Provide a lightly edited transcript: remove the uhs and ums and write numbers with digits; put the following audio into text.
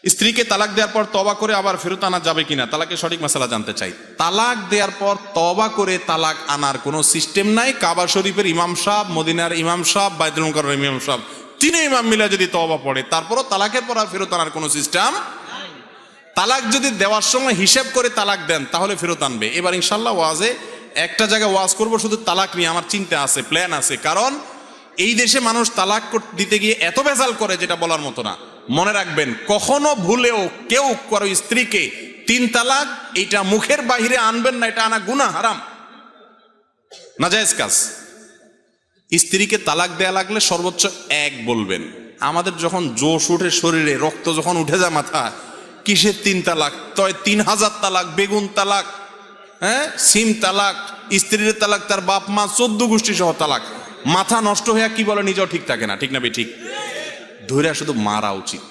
স্ত্রীকে তালাক দেওয়ার পর তওবা করে আবার ফেরত আনা যাবে কিনা, তালাকের সঠিক মাসালা জানতে চাই। তালাক দেওয়ার পর তওবা করে তালাক আনার কোনো সিস্টেম নাই। কাবা শরীফের ইমাম সাহেব, মদিনার ইমাম সাহেব, বাইতুল মুকাররমের ইমাম সাহেব, তিন ইমাম মিলে যদি তওবা পড়ে তারপরও তালাকের পর আর ফেরত আনার কোনো সিস্টেম। তালাক যদি দেওয়ার সময় হিসেব করে তালাক দেন তাহলে ফেরত আনবে। এবার ইনশাল্লাহ ওয়াজে একটা জায়গায় ওয়াজ করবো শুধু তালাক নিয়ে, আমার চিন্তা আছে, প্ল্যান আছে। কারণ এই দেশে মানুষ তালাক দিতে গিয়ে এত ভেজাল করে যেটা বলার মতো না। মনে রাখবেন, কখনো ভুলেও কেউ কারো স্ত্রীকে 3 তালাক এটা মুখের বাহিরে আনবেন না, এটা আনা গুনাহ, হারাম, নাজায়েজ কাজ। স্ত্রীকে তালাক দেয়া লাগলে সর্বোচ্চ 1 বলবেন। আমাদের যখন জোশ উঠে শরীরে, রক্ত যখন উঠে যায় মাথা, কিসের 3 তালাক? তয় 3000 তালাক, বেগুন তালাক, হ্যাঁ, সিম তালাক, স্ত্রীর তালাক, তার বাপ মা 14 গোষ্ঠী সহ তালাক। মাথা নষ্ট হয়ে কি বলে নিজেও ঠিক থাকে না, ঠিক না বে ঠিক? ধৈর্য শুধু মারা উচিত।